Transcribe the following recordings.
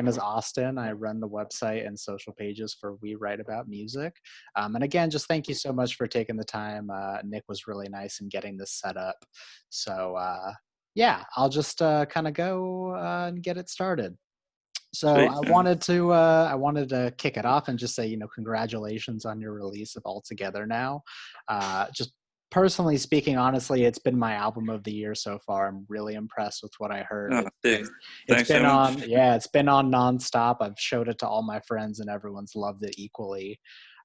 name is Austin. I run the website and social pages for We Write About Music. And again, just thank you so much for taking the time. Nick was really nice in getting this set up. So yeah, I'll just kind of go and get it started. So Sweet. I wanted to kick it off and just say, congratulations on your release of All Together Now. Just personally speaking, honestly, it's been my album of the year so far. I'm really impressed with what I heard. Oh, dude. It's Thanks so been much. on, yeah, it's been on nonstop. I've showed it to all my friends and everyone's loved it equally.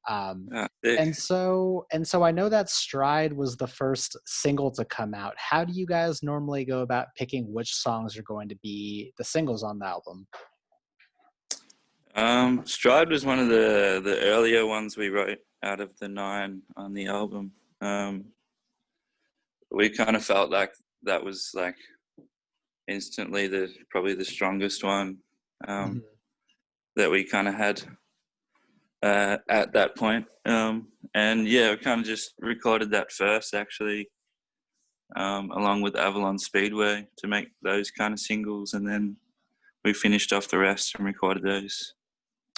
Um, Oh, sick. and so I know that Stride was the first single to come out. How do you guys normally go about picking which songs are going to be the singles on the album? Stride was one of the earlier ones we wrote out of the 9 on the album. We kind of felt like that was like instantly probably the strongest one Mhm. that we kind of had at that point. And yeah, we kind of just recorded that first actually, along with Avalon Speedway to make those kind of singles, and then we finished off the rest and recorded those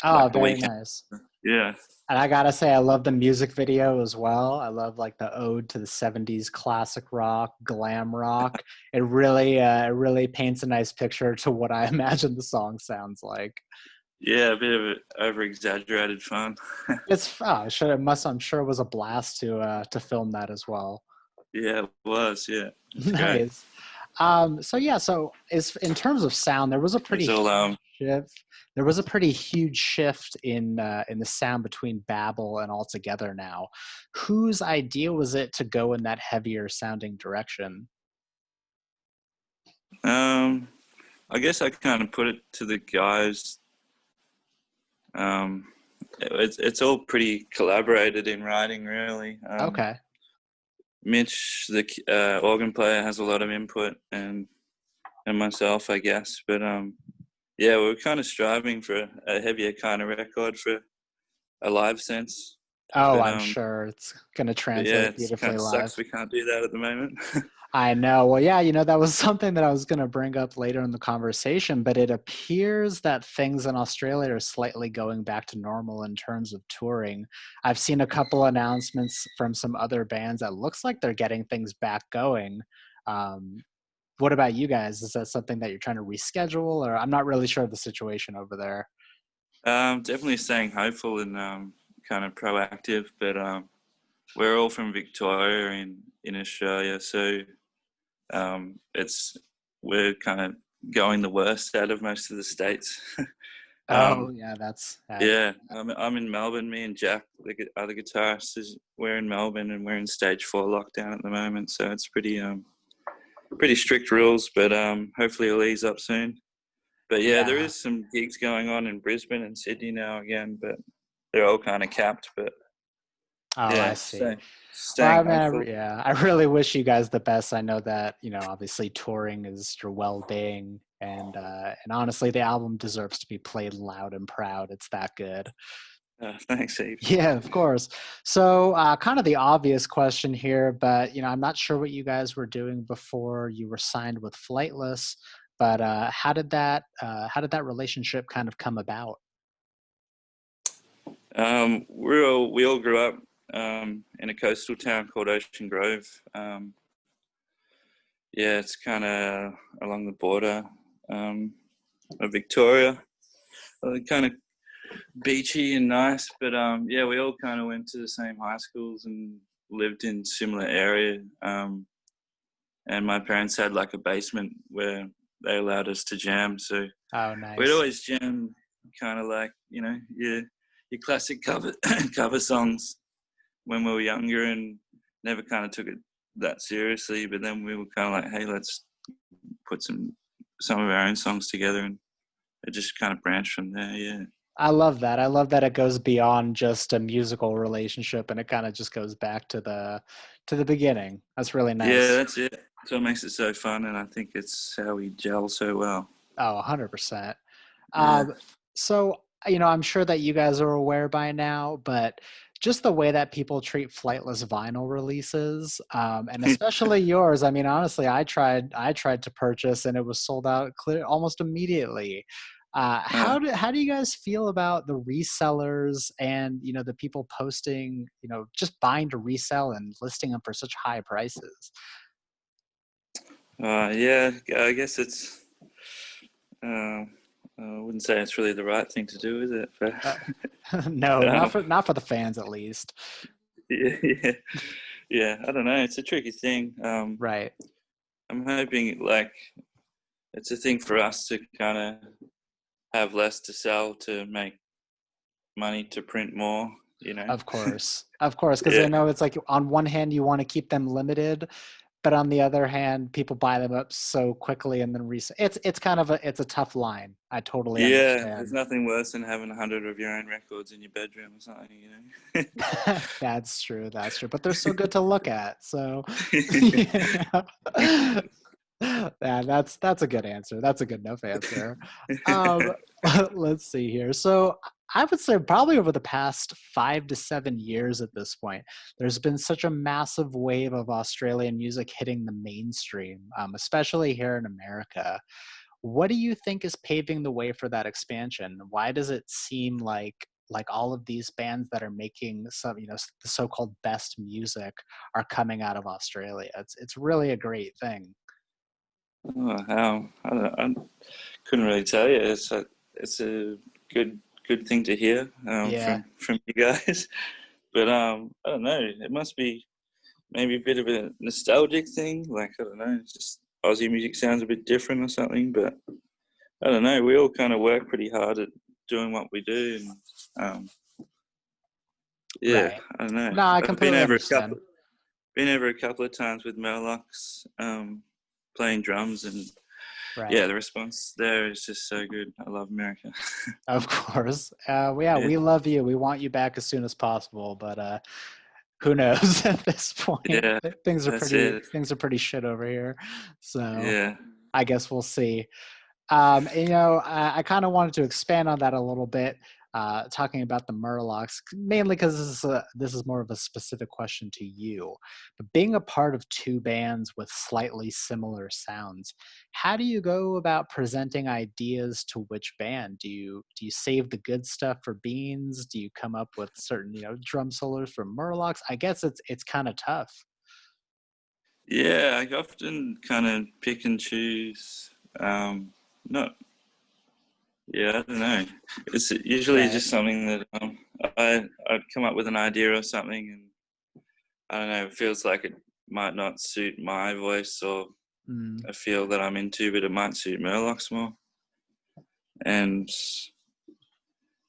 Oh, like a very weekend. nice. Yeah. And I gotta say, I love the music video as well. I love like the ode to the '70s classic rock, glam rock. It really paints a nice picture to what I imagine the song sounds like. Yeah, a bit of over exaggerated fun. I'm sure it was a blast to film that as well. Yeah, it was. Yeah, it's great. Nice. So is in terms of sound, there was a pretty It's all huge shift. There was a pretty huge shift in the sound between Babel and All Together Now. Whose idea was it to go in that heavier sounding direction? um I guess I kind of put it to the guys. It's all pretty collaborated in writing, really. Okay. Mitch, the organ player, has a lot of input, and myself, I guess. But yeah, we were kind of striving for a heavier kind of record for a live sense. Oh, But I'm sure it's gonna yeah, translate it's kind beautifully of live. sucks we can't do that at the moment. I know. Well, yeah, that was something that I was going to bring up later in the conversation, but it appears that things in Australia are slightly going back to normal in terms of touring. I've seen a couple announcements from some other bands that looks like they're getting things back going. Um, what about you guys? Is that something that you're trying to reschedule, or I'm not really sure of the situation over there? Definitely staying hopeful and kind of proactive. But we're all from Victoria in Australia, so it's we're kind of going the worst out of most of the states. Oh, um, yeah, that's yeah, I'm in Melbourne. Me and Jack, the other guitarist, we're in Melbourne, and we're in stage 4 lockdown at the moment. So it's pretty strict rules, but hopefully it'll ease up soon. But yeah, there yeah. is some gigs going on in Brisbane and Sydney now again, but they're all kind of capped. But Oh, I yeah, see. Well, staying hopeful. yeah, I really wish you guys the best. I know that, obviously touring is your well-being, and honestly, the album deserves to be played loud and proud. It's that good. Thanks, heaps. Yeah, of course. So, kind of the obvious question here, but I'm not sure what you guys were doing before you were signed with Flightless. But how did that relationship kind of come about? We all grew up in a coastal town called Ocean Grove. Yeah, it's kind of along the border of Victoria. Kind of beachy and nice, but yeah, we all kind of went to the same high schools and lived in similar area. And my parents had like a basement where they allowed us to jam, so Oh, we'd nice. always jam, kind of like your classic cover cover songs when we were younger, and never kind of took it that seriously. But then we were kind of like, hey, let's put some of our own songs together, and it just kind of branched from there. Yeah. I love that. I love that it goes beyond just a musical relationship and it kind of just goes back to the beginning. That's really Yeah, nice. that's it. That's what makes it so fun, and I think it's how we gel so well. Oh, 100%. Yeah. Um, so, I'm sure that you guys are aware by now, but just the way that people treat flightless vinyl releases, and especially yours. I mean, honestly, I tried to purchase and it was sold out clear almost immediately. How do you guys feel about the resellers and the people posting, just buying to resell and listing them for such high prices? Yeah, I guess it's. Uh, I wouldn't say it's really the right thing to do, is it? Uh, no, Um, not for the fans at least. yeah, yeah, yeah. I don't know. It's a tricky thing. Right. I'm hoping like it's a thing for us to kind of have less to sell to make money to print more. You know. Of course, because I Yeah, know it's like on one hand you want to keep them limited, but on the other hand, people buy them up so quickly and then resell. It's kind of it's a tough line. I totally yeah. There's understand. nothing worse than having 100 of your own records in your bedroom or something. You know. That's true. That's true. But they're so good to look at. So, yeah. Yeah, that's a good answer. That's a good enough answer. Um, let's see here. So I would say probably over the past 5 to 7 years at this point, there's been such a massive wave of Australian music hitting the mainstream, especially here in America. What do you think is paving the way for that expansion? Why does it seem like all of these bands that are making some, the so-called best music are coming out of Australia? It's really a great thing. Oh, I couldn't really tell you. It's a good thing to hear Yeah, from you guys. But I don't know. It must be maybe a bit of a nostalgic thing. Like I don't know. It's just Aussie music sounds a bit different or something. But I don't know. We all kind of work pretty hard at doing what we do, and yeah, right. I don't know. No, I I've been completely over understand. a couple of times with Murlocs, playing drums, and Right. yeah, the response there is just so good. I love America. Of course. Yeah, Yeah, we love you. We want you back as soon as possible, but who knows at this point? yeah, that's it. Things are pretty shit over here. So Yeah, I guess we'll see. I kind of wanted to expand on that a little bit, talking about the Murlocs, mainly because this is more of a specific question to you. But being a part of two bands with slightly similar sounds, how do you go about presenting ideas to which band? Do you save the good stuff for Beans? Do you come up with certain drum solos for Murlocs? I guess it's kind of tough. yeah. I often kind of pick and choose. Not, yeah, I don't know. It's usually Right. just something that I'd come up with an idea or something, and I don't know. It feels like it might not suit my voice or Mm, I feel that I'm into, but it might suit Murlocs more. And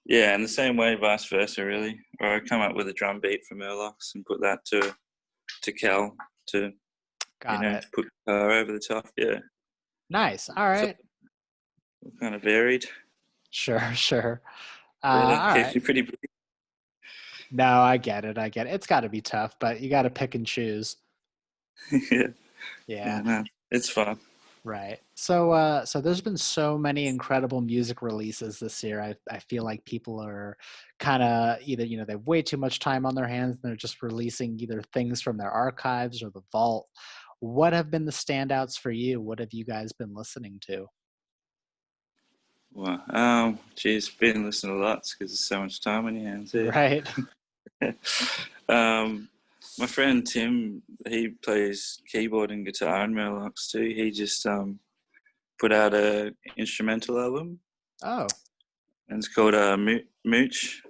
yeah, in the same way, vice versa, really. Or I come up with a drum beat for Murlocs and put that to Cal to got to it. put guitar over the top. Yeah, Nice. All so right. kind of varied. Sure, sure. Yeah, All keeps right. me pretty busy. No, I get it. I get it. It's got to be tough, but you got to pick and choose. Yeah, Yeah, yeah, no, it's fun. right. So there's been so many incredible music releases this year. I feel like people are kind of either, they have way too much time on their hands and they're just releasing either things from their archives or the vault. What have been the standouts for you? What have you guys been listening to? Well, geez, been listening to lots because there's so much time on your hands here. Right. um, my friend Tim, he plays keyboard and guitar in Murlocs too. He just put out a instrumental album, Oh, and it's called Mooch,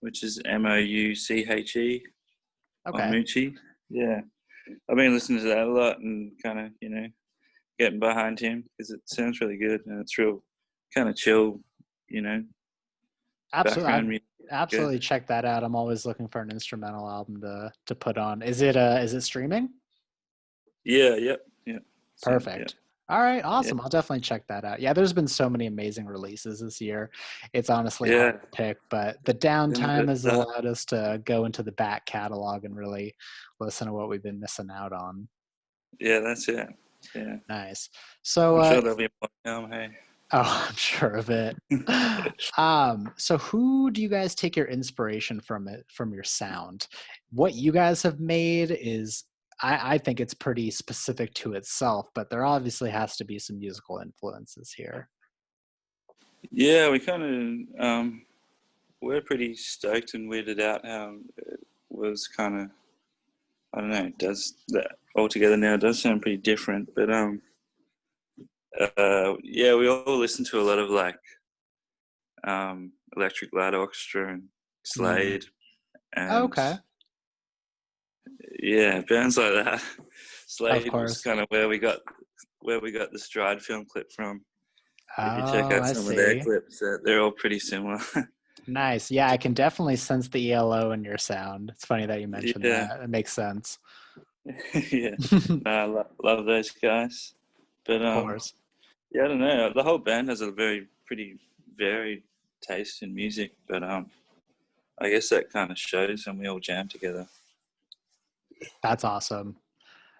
which is Mouche or okay. Moochie. Yeah, I've been listening to that a lot and kind of getting behind him because it sounds really good and it's real kind of chill, you know, Absolutely. background music. Good. Absolutely check that out. I'm always looking for an instrumental album to put on. Is it streaming? Yeah, yep, yeah, so, yeah, Perfect. All right, yeah, awesome. I'll definitely check that out. Yeah, there's been so many amazing releases this year. It's honestly hard yeah. to pick, but the Then the downtime best has stuff. allowed us to go into the back catalog and really listen to what we've been missing out on. Yeah, that's it. Yeah, Nice. So, I'm sure there'll be more to come. Hey. oh, I'm sure of it. So who do you guys take your inspiration from your sound? What you guys have made is I think it's pretty specific to itself, but there obviously has to be some musical influences here. Yeah, we kind of we're pretty stoked and weirded out how it was kind of, I don't know, it does that altogether now does sound pretty different, but yeah, we all listen to a lot of like Electric Light Orchestra and Mm. Slade, and Okay, yeah, bands like that. of Slade was course. kind of where we got the Stride film clip from. If you check Oh, out I some of their see. clips, they're all pretty similar. Nice. Yeah, I can definitely sense the ELO in your sound. It's funny that you mentioned Yeah, that. It makes sense. yeah. Of No, love those guys. But course. yeah, I don't know. The whole band has a pretty varied taste in music, but I guess that kind of shows when we all jam together. That's awesome.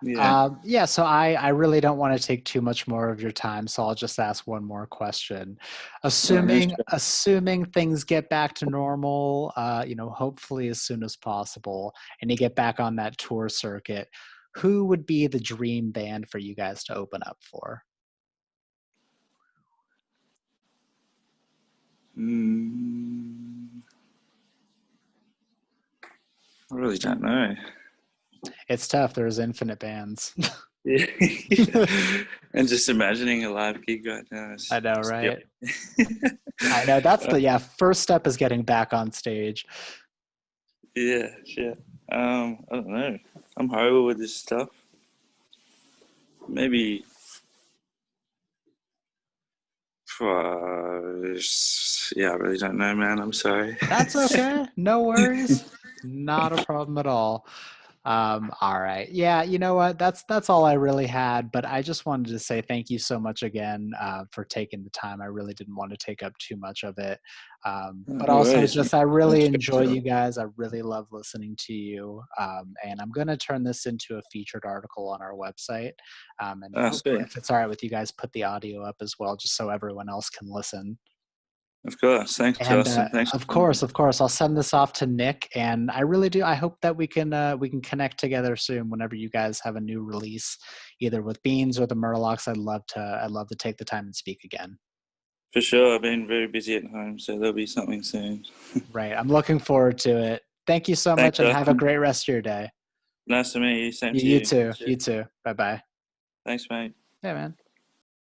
Yeah. Yeah, so I really don't want to take too much more of your time, so I'll just ask one more question. Oh, no Assuming things get back to normal, hopefully as soon as possible, and you get back on that tour circuit, who would be the dream band for you guys to open up for? Mm, I really don't know. It's tough. There's infinite bands. Yeah. And just imagining a live gig right now I is know, right? scary. I know. That's the yeah. First step is getting back on stage. Yeah, sure. I don't know. I'm horrible with this stuff. Maybe, yeah, I really don't know, man. I'm sorry. That's okay. No worries. Not a problem at all. All right. Yeah, you know what? That's all I really had. But I just wanted to say thank you so much again for taking the time. I really didn't want to take up too much of it. But No also worries, man. just I No really stress enjoy at all. you guys. I really love listening to you. And I'm gonna turn this into a featured article on our website. And Ah, hopefully, sweet. if it's all right with you guys, put the audio up as well, just so everyone else can listen. Of course. Thanks, And Austin. Thanks for having me. of course, I'll send this off to Nick. And I really do. I hope that we can connect together soon. Whenever you guys have a new release, either with Beans or the Murlocs, I'd love to take the time and speak again. For sure. I've been very busy at home, so there'll be something soon. Right. I'm looking forward to it. Thank you so Thanks, much, and have a Austin. great rest of your day. Nice to meet you. Same to You you. too. Cheers. You too. Bye bye. Thanks, mate. Yeah, man.